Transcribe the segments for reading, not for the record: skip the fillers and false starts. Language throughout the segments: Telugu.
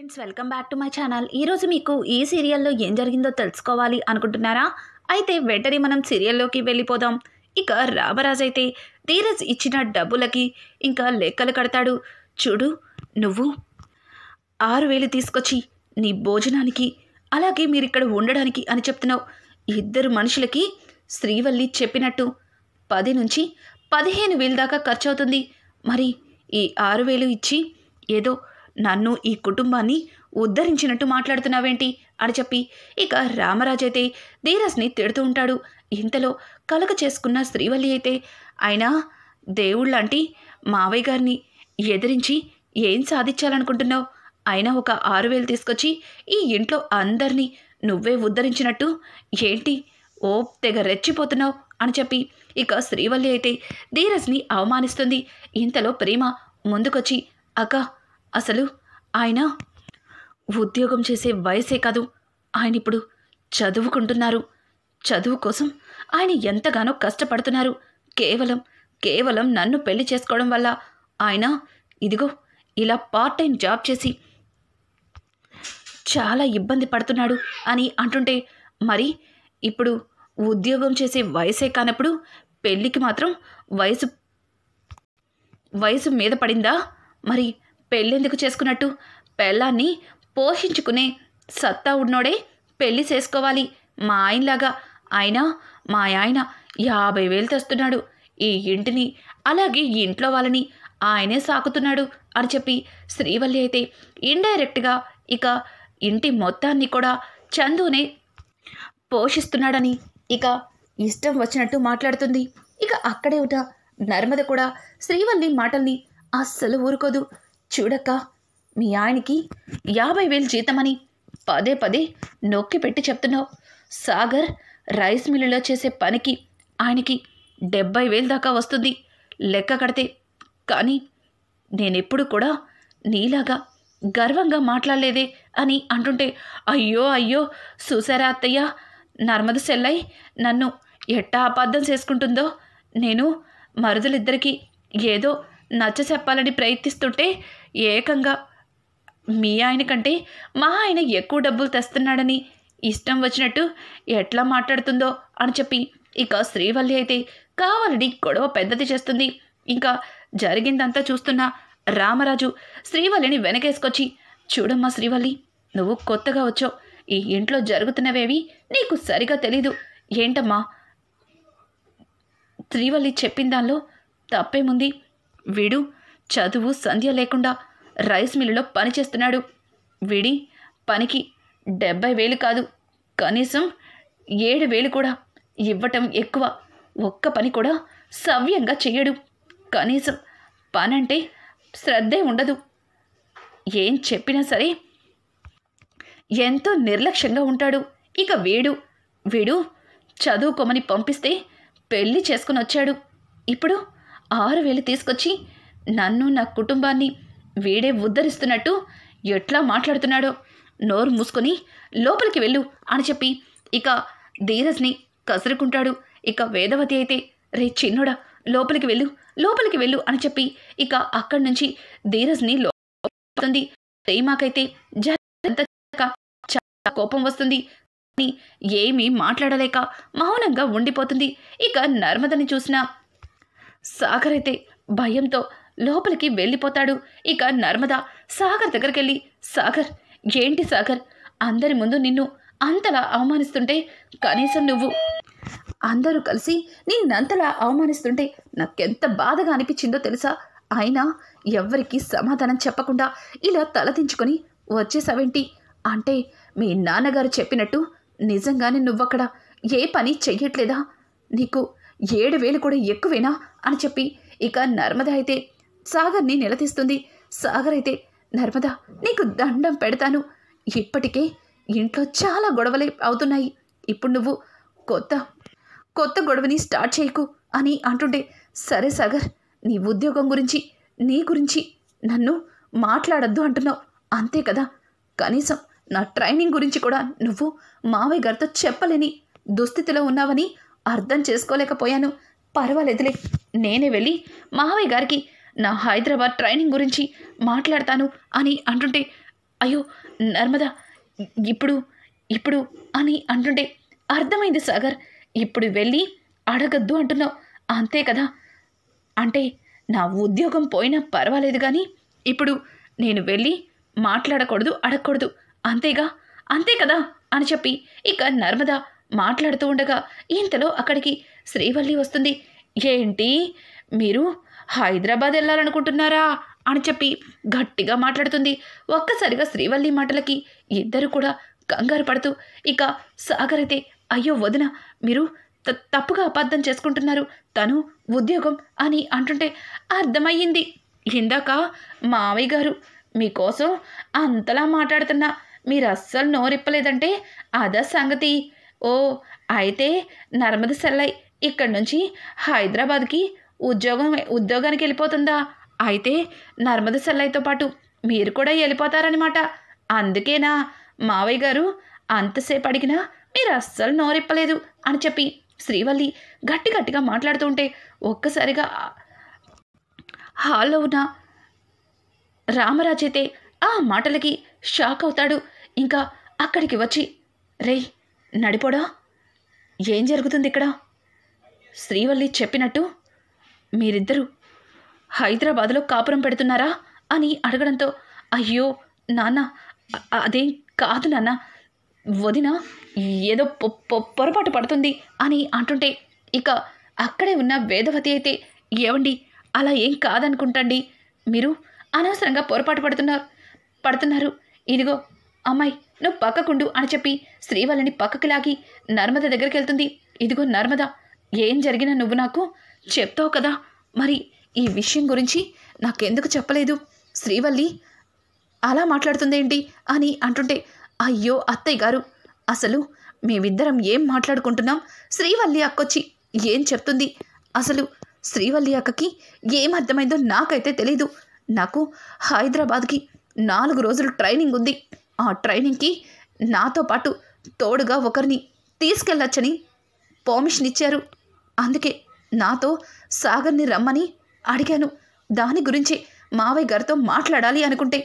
Friends, welcome back to my channel. ఈరోజు మీకు ఈ సీరియల్లో ఏం జరిగిందో తెలుసుకోవాలి అనుకుంటున్నారా? అయితే వెంటనే మనం సీరియల్లోకి వెళ్ళిపోదాం. ఇక రామరాజు అయితే ధీరజ్ ఇచ్చిన డబ్బులకి ఇంకా లెక్కలు కడతాడు. చూడు, నువ్వు 6,000 తీసుకొచ్చి నీ భోజనానికి అలాగే మీరిక్కడ ఉండడానికి అని చెప్తున్నావు. ఇద్దరు మనుషులకి శ్రీవల్లి చెప్పినట్టు 10 నుంచి 15,000 దాకా ఖర్చు అవుతుంది. మరి ఈ 6,000 ఇచ్చి ఏదో నన్ను ఈ కుటుంబాన్ని ఉద్ధరించినట్టు మాట్లాడుతున్నావేంటి అని చెప్పి ఇక రామరాజు అయితే ధీరజ్ని తిడుతూ ఉంటాడు. ఇంతలో కలక చేసుకున్న శ్రీవల్లి అయితే, అయినా దేవుళ్ళంటి మావయ్య గారిని ఎదిరించి ఏం సాధించాలనుకుంటున్నావు? అయినా ఒక 6,000 తీసుకొచ్చి ఈ ఇంట్లో అందరినీ నువ్వే ఉద్ధరించినట్టు ఏంటి ఓ తెగ రెచ్చిపోతున్నావు అని చెప్పి ఇక శ్రీవల్లి అయితే ధీరజ్ని అవమానిస్తుంది. ఇంతలో ప్రేమ ముందుకొచ్చి, అక్క, అసలు ఆయన ఉద్యోగం చేసే వయసే కాదు, ఆయన ఇప్పుడు చదువుకుంటున్నారు. చదువు కోసం ఆయన ఎంతగానో కష్టపడుతున్నారు. కేవలం నన్ను పెళ్లి చేసుకోవడం వల్ల ఆయన ఇదిగో ఇలా పార్ట్ టైం జాబ్ చేసి చాలా ఇబ్బంది పడుతున్నాడు అని అంటుంటే, మరి ఇప్పుడు ఉద్యోగం చేసే వయసే కానప్పుడు పెళ్ళికి మాత్రం వయసు మీద పడిందా? మరి పెళ్ళెందుకు చేసుకున్నట్టు? పెళ్ళాన్ని పోషించుకునే సత్తా ఉన్నోడే పెళ్ళి చేసుకోవాలి. మా ఆయనలాగా. మా ఆయన 50,000 తెస్తున్నాడు. ఈ ఇంటిని అలాగే ఈ ఇంట్లో వాళ్ళని ఆయనే సాకుతున్నాడు అని చెప్పి శ్రీవల్లి అయితే ఇండైరెక్ట్గా ఇక ఇంటి మొత్తాన్ని కూడా చందునే పోషిస్తున్నాడని ఇక ఇష్టం వచ్చినట్టు మాట్లాడుతుంది. ఇక అక్కడే ఉన్న నర్మద కూడా శ్రీవల్లి మాటల్ని అస్సలు ఊరుకోదు. చూడక్క, మీ ఆయనకి 50,000 జీతమని పదే నొక్కి పెట్టి చెప్తున్నావు. సాగర్ రైస్ మిల్లులో చేసే పనికి ఆయనకి 70,000 దాకా వస్తుంది లెక్క కడితే. కానీ నేనెప్పుడు కూడా నీలాగా గర్వంగా మాట్లాడలేదే అని అంటుంటే, అయ్యో చూసారా అత్తయ్య, నర్మద సెల్లై నన్ను ఎట్టా అపార్థం చేసుకుంటుందో. నేను మరుదులిద్దరికీ ఏదో నచ్చ చెప్పాలని ప్రయత్నిస్తుంటే ఏకంగా మీ ఆయన కంటే మా ఆయన ఎక్కువ డబ్బులు తెస్తున్నాడని ఇష్టం వచ్చినట్టు ఎట్లా మాట్లాడుతుందో అని చెప్పి ఇక శ్రీవల్లి అయితే కావాలని గొడవ పెద్దది చేస్తుంది. ఇంకా జరిగిందంతా చూస్తున్న రామరాజు శ్రీవల్లిని వెనకేసుకొచ్చి, చూడమ్మా శ్రీవల్లి, నువ్వు కొత్తగా వచ్చావు. ఈ ఇంట్లో జరుగుతున్నవేవి నీకు సరిగా తెలీదు. ఏంటమ్మా, శ్రీవల్లి చెప్పిన దానిలో తప్పేముంది? వీడు చదువు సంధ్య లేకుండా రైస్ మిల్లులో పని చేస్తున్నాడు. వీడి పనికి 70,000 కాదు, కనీసం 7,000 కూడా ఇవ్వటం ఎక్కువ. ఒక్క పని కూడా సవ్యంగా చెయ్యడు. కనీసం పనంటే శ్రద్ధే ఉండదు. ఏం చెప్పినా సరే ఎంతో నిర్లక్ష్యంగా ఉంటాడు. ఇక వీడు చదువుకోమని పంపిస్తే పెళ్లి చేసుకుని వచ్చాడు. ఇప్పుడు 6,000 తీసుకొచ్చి నన్ను నా కుటుంబాన్ని వీడే ఉద్ధరిస్తున్నట్టు ఎట్లా మాట్లాడుతున్నాడో. నోరు మూసుకొని లోపలికి వెళ్ళు అని చెప్పి ఇక ధీరజ్ని కసురుకుంటాడు. ఇక వేదవతి అయితే, రే చిన్నోడా, లోపలికి వెళ్ళు అని చెప్పి ఇక అక్కడి నుంచి ధీరజ్ని లోపలికి. ప్రేమకైతే చాలా కోపం వస్తుంది. ఏమీ మాట్లాడలేక మౌనంగా ఉండిపోతుంది. ఇక నర్మదని చూసిన సాగర్ అయితే భయంతో లోపలికి వెళ్ళిపోతాడు. ఇక నర్మద సాగర్ దగ్గరికి వెళ్ళి, సాగర్, ఏంటి సాగర్, అందరి ముందు నిన్ను అంతలా అవమానిస్తుంటే, కనీసం నువ్వు అందరూ కలిసి నిన్నంతలా అవమానిస్తుంటే నాకెంత బాధగా అనిపించిందో తెలుసా? అయినా ఎవ్వరికీ సమాధానం చెప్పకుండా ఇలా తలదించుకొని వచ్చేసావేంటి? అంటే మీ నాన్నగారు చెప్పినట్టు నిజంగానే నువ్వక్కడ ఏ పని చెయ్యట్లేదా? నీకు 7,000 కూడా ఎక్కువేనా అని చెప్పి ఇక నర్మద అయితే సాగర్ని నిలదీస్తుంది. సాగర్ అయితే, నర్మద, నీకు దండం పెడతాను. ఇప్పటికే ఇంట్లో చాలా గొడవలే అవుతున్నాయి. ఇప్పుడు నువ్వు కొత్త గొడవని స్టార్ట్ చేయకు అని అంటుంటే, సరే సాగర్, నీ ఉద్యోగం గురించి నీ గురించి నన్ను మాట్లాడద్దు అంటున్నావు అంతే కదా. కనీసం నా ట్రైనింగ్ గురించి కూడా నువ్వు మావయ్య గారితో చెప్పలేని దుస్థితిలో ఉన్నావని అర్థం చేసుకోలేకపోయాను. పర్వాలేదులే, నేనే వెళ్ళి మావయ్య గారికి నా హైదరాబాద్ ట్రైనింగ్ గురించి మాట్లాడతాను అని అంటుంటే, అయ్యో నర్మదా ఇప్పుడు ఇప్పుడు అని అంటుంటే, అర్థమైంది సాగర్, ఇప్పుడు వెళ్ళి అడగద్దు అంటున్నావు అంతే కదా? అంటే నా ఉద్యోగం పోయినా పర్వాలేదు కానీ ఇప్పుడు నేను వెళ్ళి మాట్లాడకూడదు, అడగకూడదు, అంతేగా, అంతే కదా అని చెప్పి ఇక నర్మద మాట్లాడుతూ ఉండగా ఇంతలో అక్కడికి శ్రీవల్లి వస్తుంది. ఏంటి మీరు హైదరాబాద్ వెళ్ళాలనుకుంటున్నారా అని చెప్పి గట్టిగా మాట్లాడుతుంది. ఒక్కసారిగా శ్రీవల్లి మాటలకి ఇద్దరు కూడా కంగారు పడుతూ ఇక సాగర్ అయితే, అయ్యో వదిన, మీరు తప్పుగా అపార్థం చేసుకుంటున్నారు, తను ఉద్యోగం అని అంటుంటే, అర్థమయ్యింది, ఇందాక మావయ్య గారు మీకోసం అంతలా మాట్లాడుతున్నా మీరు అస్సలు నోరిప్పలేదంటే అదా సంగతి. ఓ అయితే నర్మద సెల్లై ఇక్కడి నుంచి హైదరాబాద్కి ఉద్యోగానికి వెళ్ళిపోతుందా? అయితే నర్మద సెల్లైతో పాటు మీరు కూడా వెళ్ళిపోతారనమాట. అందుకేనా మావయ్య గారు అంతసేపు అడిగినా మీరు అస్సలు నోరిప్పలేదు అని చెప్పి శ్రీవల్లి గట్టిగా మాట్లాడుతూ ఉంటే ఒక్కసారిగా హాల్లో ఉన్న రామరాజ్ అయితే ఆ మాటలకి షాక్ అవుతాడు. ఇంకా అక్కడికి వచ్చి, రేయ్ నడిపోడా, ఏం జరుగుతుంది ఇక్కడ? శ్రీవల్లి చెప్పినట్టు మీరిద్దరూ హైదరాబాద్లో కాపురం పెడుతున్నారా అని అడగడంతో, అయ్యో నాన్న, అదేం కాదు నాన్న, వదిన ఏదో పొరపాటు పడుతుంది అని అంటుంటే ఇక అక్కడే ఉన్న వేదవతి అయితే, ఏవండి అలా ఏం కాదనుకుంటండి, మీరు అనవసరంగా పొరపాటు పడుతున్నారు. ఇదిగో అమ్మాయి నువ్వు పక్కకుండు అని చెప్పి శ్రీవల్లిని పక్కకి లాగి నర్మద దగ్గరికి వెళ్తుంది. ఇదిగో నర్మద, ఏం జరిగినా నువ్వు నాకు చెప్తావు కదా, మరి ఈ విషయం గురించి నాకెందుకు చెప్పలేదు? శ్రీవల్లి అలా మాట్లాడుతుందేంటి అని అంటుంటే, అయ్యో అత్తయ్య గారు, అసలు మేమిద్దరం ఏం మాట్లాడుకుంటున్నాం? శ్రీవల్లి అక్కొచ్చి ఏం చెప్తుంది? అసలు శ్రీవల్లి అక్కకి ఏం అర్థమైందో నాకైతే తెలీదు. నాకు హైదరాబాద్కి 4 రోజులు ట్రైనింగ్ ఉంది. ఆ ట్రైనింగ్కి నాతో పాటు తోడుగా ఒకరిని తీసుకెళ్ళొచ్చని పర్మిషన్ ఇచ్చారు. అందుకే నాతో సాగర్ని రమ్మని అడిగాను. దాని గురించి మావయ్య గారితో మాట్లాడాలి అనుకుంటే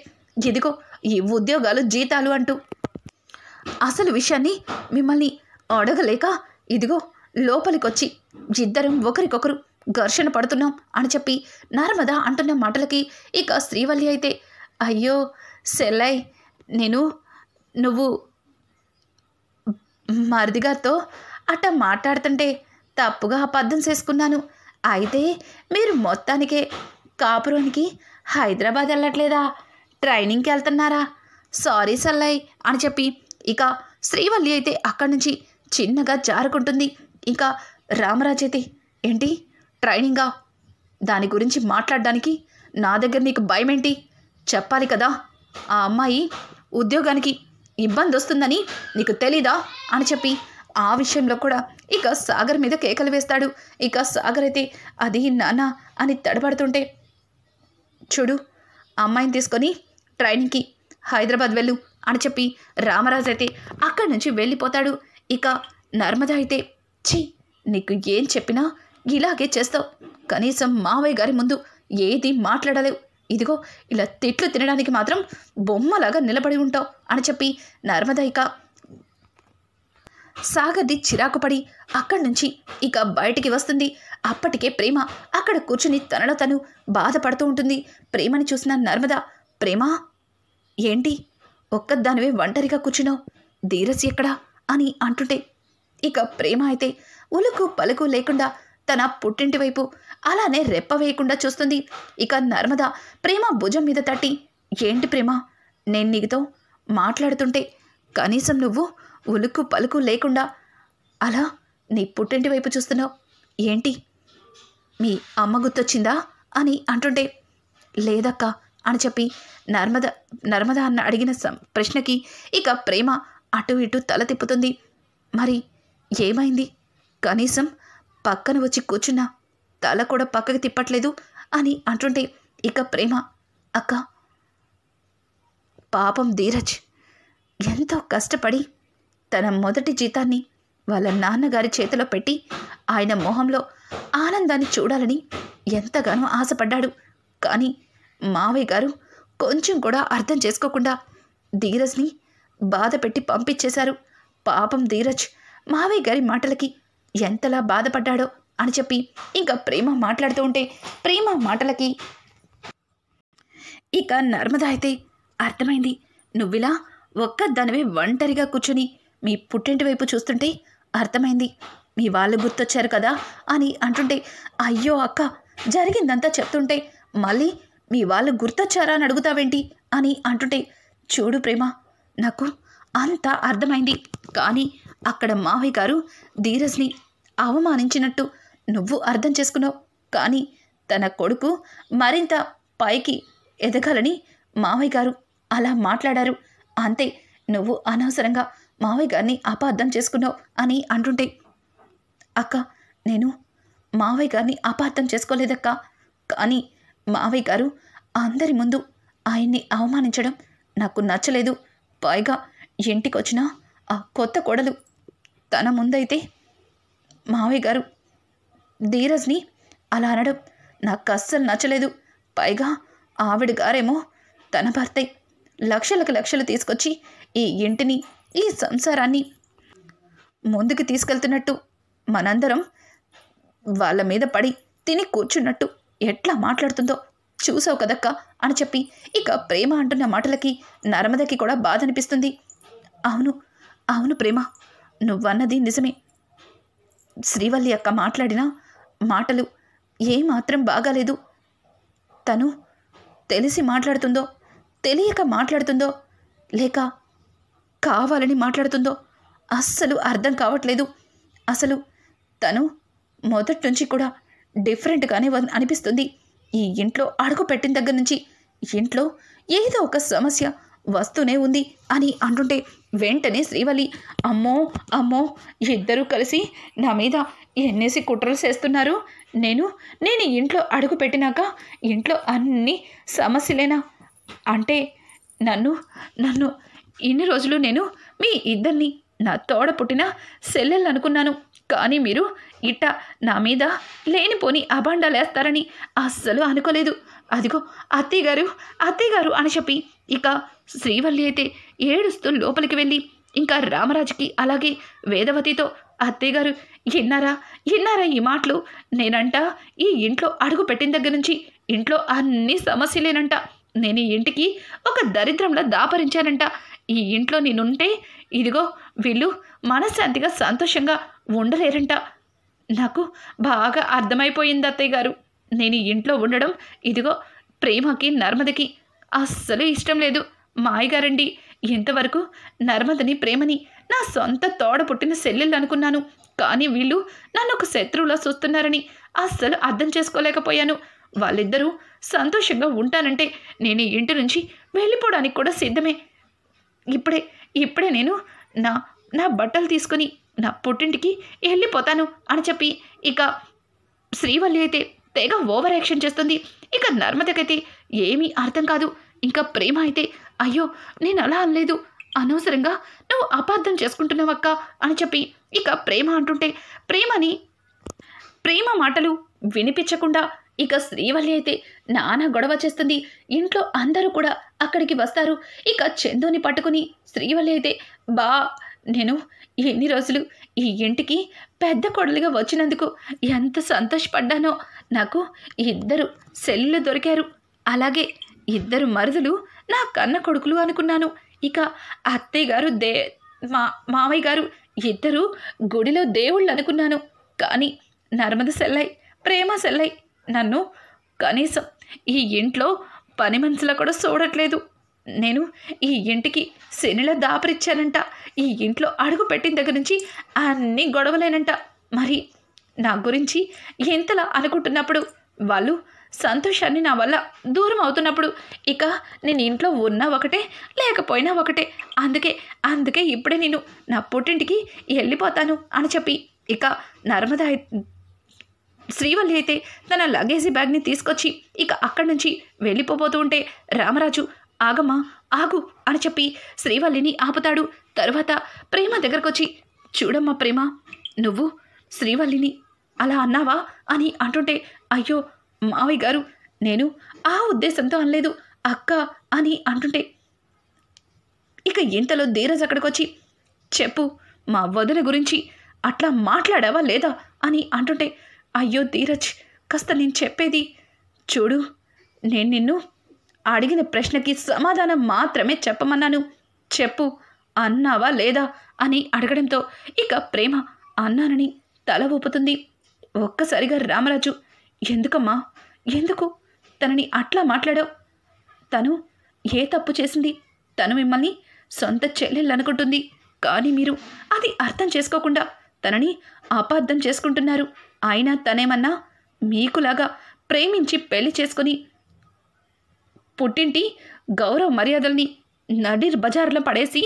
ఇదిగో ఈ ఉద్యోగాలు, జీతాలు అంటూ అసలు విషయాన్ని మిమ్మల్ని అడగలేక ఇదిగో లోపలికొచ్చి ఇద్దరం ఒకరికొకరు ఘర్షణ పడుతున్నాం అని చెప్పి నర్మద అంటున్న మాటలకి ఇక శ్రీవల్లి అయితే, అయ్యో సెల్లై, నువ్వు మరిదిగారితో అట్ట మాట్లాడుతుంటే తప్పుగా అబద్ధం చేసుకున్నాను. అయితే మీరు మొత్తానికే కాపురానికి హైదరాబాద్ వెళ్ళట్లేదా? ట్రైనింగ్కి వెళ్తున్నారా? సారీ సల్లై అని చెప్పి ఇక శ్రీవల్లి అయితే అక్కడి నుంచి చిన్నగా జారుకుంటుంది. ఇంకా రామరాజ్ అయితే, ఏంటి ట్రైనింగా? దాని గురించి మాట్లాడడానికి నా దగ్గర నీకు భయం ఏంటి? చెప్పాలి కదా, ఆ అమ్మాయి ఉద్యోగానికి ఇబ్బంది వస్తుందని నీకు తెలీదా అని చెప్పి ఆ విషయంలో కూడా ఇక సాగర్ మీద కేకలు వేస్తాడు. ఇక సాగర్ అయితే, అది నాన్న అని తడబడుతుంటే, చూడు అమ్మాయిని తీసుకొని ట్రైనింగ్కి హైదరాబాద్ వెళ్ళు అని చెప్పి రామరాజు అయితే అక్కడి నుంచి వెళ్ళిపోతాడు. ఇక నర్మద అయితే, ఛీ, నీకు ఏం చెప్పినా ఇలాగే చేస్తావు, కనీసం మావయ్య గారి ముందు ఏది మాట్లాడలేవు, ఇదిగో ఇలా తిట్లు తినడానికి మాత్రం బొమ్మలాగా నిలబడి ఉంటావు అని చెప్పి నర్మద ఇక సాగర్ది చిరాకుపడి అక్కడి నుంచి ఇక బయటికి వస్తుంది. అప్పటికే ప్రేమ అక్కడ కూర్చుని తనలో తను బాధపడుతూ ఉంటుంది. ప్రేమని చూసిన నర్మద, ప్రేమ ఏంటి ఒక్కదానివే ఒంటరిగా కూర్చున్నావు, ధీరజ్ ఎక్కడా అని అంటుంటే ఇక ప్రేమ అయితే ఉలుకు పలుకు లేకుండా తన పుట్టింటి వైపు అలానే రెప్ప వేయకుండా చూస్తుంది. ఇక నర్మద ప్రేమ భుజం మీద తట్టి, ఏంటి ప్రేమ, నేను నీతో మాట్లాడుతుంటే కనీసం నువ్వు ఉలుకు పలుకు లేకుండా అలా నీ పుట్టింటి వైపు చూస్తున్నావు ఏంటి? మీ అమ్మ గుర్తొచ్చిందా అని అంటుంటే, లేదక్క అని చెప్పి నర్మద అన్న అడిగిన ప్రశ్నకి ఇక ప్రేమ అటు ఇటు తల తిప్పుతుంది. మరి ఏమైంది? కనీసం పక్కన వచ్చి కూర్చున్నా తల కూడా పక్కకి తిప్పట్లేదు అని అంటుంటే ఇక ప్రేమ, అక్క, పాపం ధీరజ్ ఎంతో కష్టపడి తన మొదటి జీతాన్ని వాళ్ళ నాన్నగారి చేతిలో పెట్టి ఆయన మొహంలో ఆనందాన్ని చూడాలని ఎంతగానో ఆశపడ్డాడు. కానీ మావయ్య గారు కొంచెం కూడా అర్థం చేసుకోకుండా ధీరజ్ని బాధ పెట్టి పంపించేశారు. పాపం ధీరజ్ మావయ్య గారి మాటలకి ఎంతలా బాధపడ్డాడో అని చెప్పి ఇంకా ప్రేమ మాట్లాడుతూ ఉంటే ప్రేమ మాటలకి ఇక నర్మద అయితే అర్థమైంది. నువ్విలా ఒక్కదానివే ఒంటరిగా కూర్చొని మీ పుట్టింటి వైపు చూస్తుంటే అర్థమైంది. మీ వాళ్ళు గుర్తొచ్చారు కదా అని అంటుంటే, అయ్యో అక్క, జరిగిందంతా చెప్తుంటే మళ్ళీ మీ వాళ్ళు గుర్తొచ్చారా అని అడుగుతావేంటి అని అంటుంటే, చూడు ప్రేమ, నాకు అంతా అర్థమైంది. కానీ అక్కడ మావయ్య గారు ధీరజ్ని అవమానించినట్టు నువ్వు అర్థం చేసుకున్నావు. కానీ తన కొడుకు మరింత పైకి ఎదగాలని మావయ్య గారు అలా మాట్లాడారు. అంతే, నువ్వు అనవసరంగా మావయ్య గారిని అపార్థం చేసుకున్నావు అని అంటుంటే, అక్క, నేను మావయ్య గారిని అపార్థం చేసుకోలేదక్క. కానీ మావయ్య గారు అందరి ముందు ఆయన్ని అవమానించడం నాకు నచ్చలేదు. పైగా ఇంటికి వచ్చిన ఆ కొత్త కోడలు తన ముందైతే మావయ్య గారు ధీరజ్ని అలా అనడం నాకు అస్సలు నచ్చలేదు. పైగా ఆవిడ గారేమో తన భర్తే లక్షలకు లక్షలు తీసుకొచ్చి ఈ ఇంటిని, ఈ సంసారాన్ని ముందుకు తీసుకెళ్తున్నట్టు మనందరం వాళ్ళ మీద పడి తిని కూర్చున్నట్టు ఎట్లా మాట్లాడుతుందో చూసావు కదక్క అని చెప్పి ఇక ప్రేమ అంటున్న మాటలకి నర్మదకి కూడా బాధ అనిపిస్తుంది. అవును అవును ప్రేమ, నువ్వన్నది నిజమే. శ్రీవల్లి అక్క మాట్లాడిన మాటలు ఏమాత్రం బాగాలేదు. తను తెలిసి మాట్లాడుతుందో, తెలియక మాట్లాడుతుందో, లేక కావాలని మాట్లాడుతుందో అస్సలు అర్థం కావట్లేదు. అసలు తను మొదటి నుంచి కూడా డిఫరెంట్గానే అనిపిస్తుంది. ఈ ఇంట్లో అడుగు పెట్టిన దగ్గర నుంచి ఇంట్లో ఏదో ఒక సమస్య వస్తూనే ఉంది అని అంటుంటే వెంటనే శ్రీవల్లి, అమ్మో అమ్మో, ఇద్దరూ కలిసి నా మీద ఎన్నేసి కుట్రలు చేస్తున్నారు. నేను ఇంట్లో అడుగు పెట్టినాక ఇంట్లో అన్ని సమస్యలేనా? అంటే నన్ను ఇన్ని రోజులు నేను మీ ఇద్దరిని నా తోడ పుట్టిన సెల్లెళ్ళు అనుకున్నాను. కానీ మీరు ఇట్ట నా మీద లేనిపోని అభాండాలేస్తారని అస్సలు అనుకోలేదు. అదిగో అత్తయ్యగారు అని చెప్పి ఇక శ్రీవల్లి అయితే ఏడుస్తూ లోపలికి వెళ్ళి ఇంకా రామరాజుకి అలాగే వేదవతితో, అత్తయ్యగారు విన్నారా ఈ మాటలు? నేనంట ఈ ఇంట్లో అడుగు పెట్టిన దగ్గర నుంచి ఇంట్లో అన్ని సమస్యలేనంట. నేను ఈ ఇంటికి ఒక దరిద్రంలో దాపరించానంట. ఈ ఇంట్లో నేనుంటే ఇదిగో వీళ్ళు మనశ్శాంతిగా సంతోషంగా ఉండలేరంట. నాకు బాగా అర్థమైపోయింది అత్తయ్య గారు. నేను ఈ ఇంట్లో ఉండడం ఇదిగో ప్రేమకి నర్మదకి అస్సలు ఇష్టం లేదు. మాయగారండి, ఇంతవరకు నర్మదని ప్రేమని నా సొంత తోడ పుట్టిన సెల్లెళ్ళు అనుకున్నాను. కానీ వీళ్ళు నన్ను ఒక శత్రువులా చూస్తున్నారని అస్సలు అర్థం చేసుకోలేకపోయాను. వాళ్ళిద్దరూ సంతోషంగా ఉంటానంటే నేను ఈ ఇంటి నుంచి వెళ్ళిపోవడానికి కూడా సిద్ధమే. ఇప్పుడే నేను నా బట్టలు తీసుకొని నా పుట్టింటికి వెళ్ళిపోతాను అని చెప్పి ఇక శ్రీవల్లి అయితే తెగ ఓవర్ యాక్షన్ చేస్తుంది. ఇక నర్మదకైతే ఏమీ అర్థం కాదు. ఇంకా ప్రేమ అయితే, అయ్యో నేను అలా అనలేదు, అనవసరంగా నువ్వు అపార్థం చేసుకుంటున్నావక్క అని చెప్పి ఇక ప్రేమ అంటుంటే ప్రేమ మాటలు వినిపించకుండా ఇక శ్రీవల్లి అయితే నానా గొడవ చేస్తుంది. ఇంట్లో అందరూ కూడా అక్కడికి వస్తారు. ఇక చందుని పట్టుకుని శ్రీవల్లి అయితే, నేను ఎన్ని రోజులు ఈ ఇంటికి పెద్ద కొడలుగా వచ్చినందుకు ఎంత సంతోషపడ్డానో. నాకు ఇద్దరు సెల్లులు దొరికారు, అలాగే ఇద్దరు మరుదులు నా కన్న కొడుకులు అనుకున్నాను. ఇక అత్తయ్య గారు మావయ్య గారు ఇద్దరు గుడిలో దేవుళ్ళు అనుకున్నాను. కానీ నర్మద సెల్లై, ప్రేమ సెల్లై నన్ను కనీసం ఈ ఇంట్లో పని మనుషులా కూడా చూడట్లేదు. నేను ఈ ఇంటికి శనిలో దాపరిచ్చానంట. ఈ ఇంట్లో అడుగు పెట్టిన దగ్గర నుంచి అన్నీ గొడవలేనంట. మరి నా గురించి ఎంతలా అనుకుంటున్నప్పుడు, వాళ్ళు సంతోషాన్ని నా వల్ల దూరం అవుతున్నప్పుడు ఇక నేను ఇంట్లో ఉన్నా ఒకటే, లేకపోయినా ఒకటే. అందుకే ఇప్పుడే నేను నా పుట్టింటికి వెళ్ళిపోతాను అని చెప్పి ఇక నర్మద శ్రీవల్లి అయితే తన లగేజీ బ్యాగ్ని తీసుకొచ్చి ఇక అక్కడి నుంచి వెళ్ళిపోతూ ఉంటే రామరాజు, ఆగమ్మా ఆగు అని చెప్పి శ్రీవల్లిని ఆపుతాడు. తరువాత ప్రేమ దగ్గరకు వచ్చి, చూడమ్మా ప్రేమ, నువ్వు శ్రీవల్లిని అలా అన్నావా అని అంటుంటే, అయ్యో మావయ్య గారు, నేను ఆ ఉద్దేశంతో అనలేదు అక్క అని అంటుంటే, ఇక ఇంతలో ధీరజ్ అక్కడికొచ్చి, చెప్పు, మా వదిన గురించి అట్లా మాట్లాడావా లేదా అని అంటుంటే, అయ్యో ధీరజ్, కాస్త నేను చెప్పేది చూడు, నేను నిన్ను అడిగిన ప్రశ్నకి సమాధానం మాత్రమే చెప్పమన్నాను, చెప్పు అన్నావా లేదా అని అడగడంతో ఇక ప్రేమ అన్నానని తల ఊపుతుంది. ఒక్కసారిగా రామరాజు, ఎందుకమ్మా, ఎందుకు తనని అట్లా మాట్లాడావు? తను ఏ తప్పు చేసింది? తను మిమ్మల్ని సొంత చెల్లెళ్ళనుకుంటుంది, కానీ మీరు అది అర్థం చేసుకోకుండా తనని అపార్థం చేసుకుంటున్నారు. అయినా తనేమన్నా మీకులాగా ప్రేమించి పెళ్లి చేసుకుని పుట్టింటి గౌరవ మర్యాదల్ని నడి బజార్లో పడేసి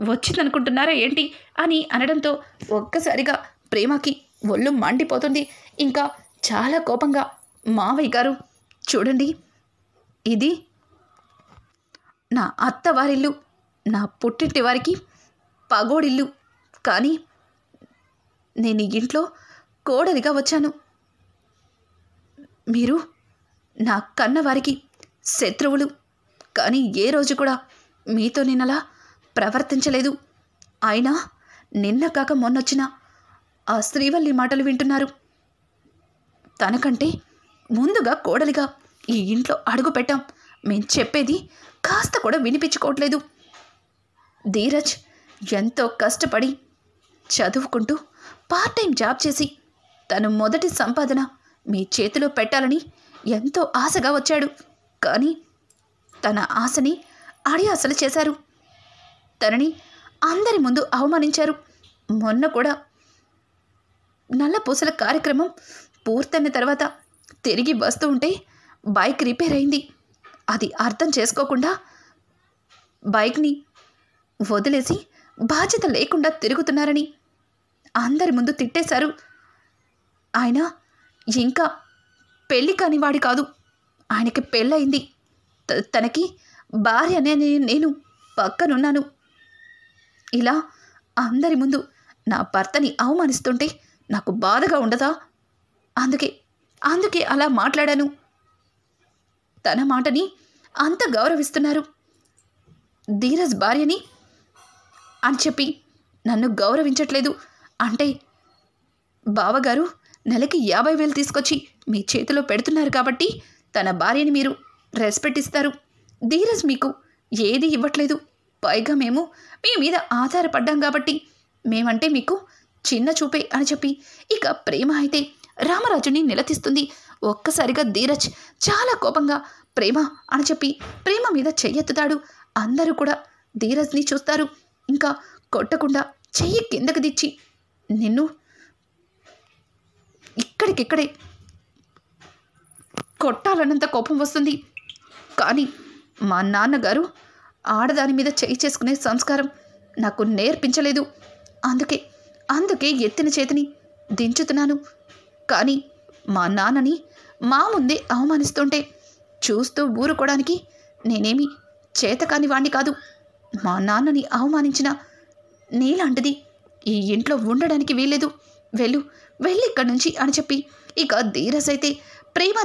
వచ్చిందనుకుంటున్నారా ఏంటి అని అనడంతో ఒక్కసారిగా ప్రేమకి ఒళ్ళు మండిపోతుంది. ఇంకా చాలా కోపంగా, మావయ్య గారు చూడండి, ఇది నా అత్తవారిల్లు, నా పుట్టింటి వారికి పగోడిల్లు, కానీ నేను ఈ ఇంట్లో కోడలిగా వచ్చాను. మీరు నా కన్నవారికి శత్రువులు, కానీ ఏ రోజు కూడా మీతో నేనలా ప్రవర్తించలేదు. అయినా నిన్న కాక మొన్నొచ్చిన ఆ శ్రీవల్లి మాటలు వింటున్నారు. తనకంటే ముందుగా కోడలిగా ఈ ఇంట్లో అడుగు పెట్టాం. మేం చెప్పేది కాస్త కూడా వినిపించుకోవట్లేదు. ధీరజ్ ఎంతో కష్టపడి చదువుకుంటూ పార్ట్ టైం జాబ్ చేసి తను మొదటి సంపాదన మీ చేతిలో పెట్టాలని ఎంతో ఆశగా వచ్చాడు. కానీ తన ఆశని అడియాసలు చేశారు. తనని అందరి ముందు అవమానించారు. మొన్న కూడా నల్లపూసల కార్యక్రమం పూర్తయిన తర్వాత తిరిగి వస్తూ ఉంటే బైక్ రిపేర్ అయింది. అది అర్థం చేసుకోకుండా బైక్ని వదిలేసి బాధ్యత లేకుండా తిరుగుతున్నారని అందరి ముందు తిట్టేశారు. ఆయన ఇంకా పెళ్ళి కానివాడి కాదు, ఆయనకి పెళ్ళయింది. తనకి భార్య అనే నేను పక్కనున్నాను. ఇలా అందరి ముందు నా భర్తని అవమానిస్తుంటే నాకు బాధగా ఉండదా? అందుకే అలా మాట్లాడాను. తన మాటని అంత గౌరవిస్తున్నారు. ధీరజ్ భార్యని అని చెప్పి నన్ను గౌరవించట్లేదు అంటే బావగారు నెలకి 50,000 తీసుకొచ్చి మీ చేతిలో పెడుతున్నారు కాబట్టి తన భార్యని మీరు రెస్పెక్ట్ ఇస్తారు. ధీరజ్ మీకు ఏది ఇవ్వట్లేదు. పైగా మేము మీ మీద ఆధారపడ్డాం కాబట్టి మేమంటే మీకు చిన్న చూపే అని చెప్పి ఇక ప్రేమ అయితే రామరాజుని నిలదీస్తుంది. ఒక్కసారిగా ధీరజ్ చాలా కోపంగా ప్రేమ అని చెప్పి ప్రేమ మీద చెయ్యెత్తుతాడు. అందరూ కూడా ధీరజ్ని చూస్తారు. ఇంకా కొట్టకుండా చెయ్యి కిందకి దిచ్చి, నిన్ను ఇక్కడికిక్కడే కొట్టాలన్నంత కోపం వస్తుంది. కానీ మా నాన్నగారు ఆడదాని మీద చెయ్యి చేసుకునే సంస్కారం నాకు నేర్పించలేదు. అందుకే ఎత్తిన చేతిని దించుతున్నాను. కానీ మా నాన్నని మా ముందే అవమానిస్తుంటే చూస్తూ ఊరుకోవడానికి నేనేమి చేతకాని వాణ్ణి కాదు. మా నాన్నని అవమానించిన నీలాంటిది ఈ ఇంట్లో ఉండడానికి వీల్లేదు. వెళ్ళి ఇక్కడి నుంచి అని చెప్పి ఇక ధీరజ్ అయితే ప్రేమ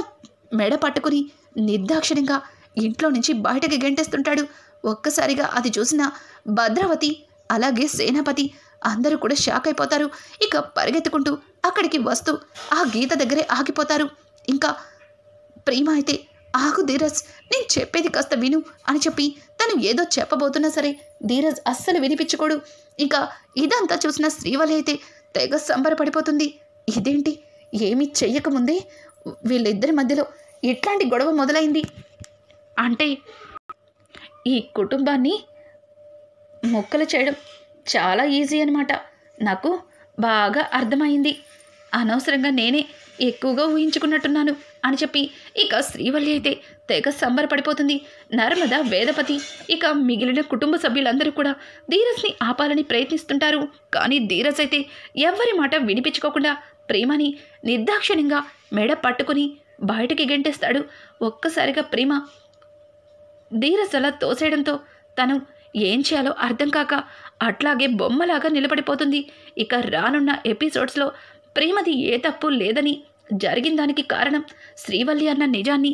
మెడ పట్టుకుని నిర్దాక్షిణ్యంగా ఇంట్లో నుంచి బయటకి గెంటేస్తుంటాడు. ఒక్కసారిగా అది చూసిన భద్రావతి అలాగే సేనాపతి అందరూ కూడా షాక్ అయిపోతారు. ఇక పరిగెత్తుకుంటూ అక్కడికి వస్తూ ఆ గీత దగ్గరే ఆగిపోతారు. ఇంకా ప్రేమ అయితే, ఆగు ధీరజ్, నేను చెప్పేది కాస్త విను అని చెప్పి తను ఏదో చెప్పబోతున్నా సరే ధీరజ్ అస్సలు వినిపించుకోడు. ఇక ఇదంతా చూసిన శ్రీవల్లి అయితే తెగ సంబరపడిపోతుంది. ఇదేంటి, ఏమీ చెయ్యకముందే వీళ్ళిద్దరి మధ్యలో ఇట్లాంటి గొడవ మొదలైంది అంటే ఈ కుటుంబాన్ని మొక్కలు చేయడం చాలా ఈజీ అనమాట. నాకు బాగా అర్థమైంది. అనవసరంగా నేనే ఎక్కువగా ఊహించుకున్నట్టున్నాను అని చెప్పి ఇక శ్రీవల్లి అయితే తెగ సంబరపడిపోతుంది. నర్మద, వేదపతి ఇక మిగిలిన కుటుంబ సభ్యులందరూ కూడా ధీరజ్ని ఆపాలని ప్రయత్నిస్తుంటారు. కానీ ధీరజ్ అయితే ఎవ్వరి మాట వినిపించుకోకుండా ప్రేమని నిర్దాక్షిణ్యంగా మెడ పట్టుకుని బయటికి గెంటేస్తాడు. ఒక్కసారిగా ప్రేమ ధీరజ్ అలా తోసేయడంతో తను ఏం చేయాలో అర్థం కాక అట్లాగే బొమ్మలాగా నిలబడిపోతుంది. ఇక రానున్న ఎపిసోడ్స్లో ప్రేమది ఏ తప్పు లేదని జరిగిన దానికి కారణం శ్రీవల్లి అన్న నిజాన్ని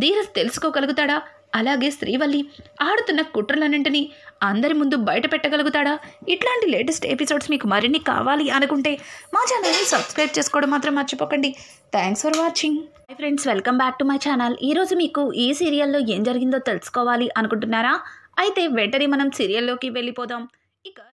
ధీరజ్ తెలుసుకోగలుగుతాడా అలాగే శ్రీవల్లి ఆడుతున్న కుట్రలన్నింటినీ అందరి ముందు బయట పెట్టగలుగుతాడా? ఇట్లాంటి లేటెస్ట్ ఎపిసోడ్స్ మీకు మరిన్ని కావాలి అనుకుంటే మా ఛానల్ని సబ్స్క్రైబ్ చేసుకోవడం మాత్రం మర్చిపోకండి. Thanks for watching. Hi friends, welcome back to my channel. ఈరోజు మీకు ఈ సీరియల్లో ఏం జరిగిందో తెలుసుకోవాలి అనుకుంటున్నారా? అయితే వెంటనే మనం సీరియల్లోకి వెళ్ళిపోదాం. ఇక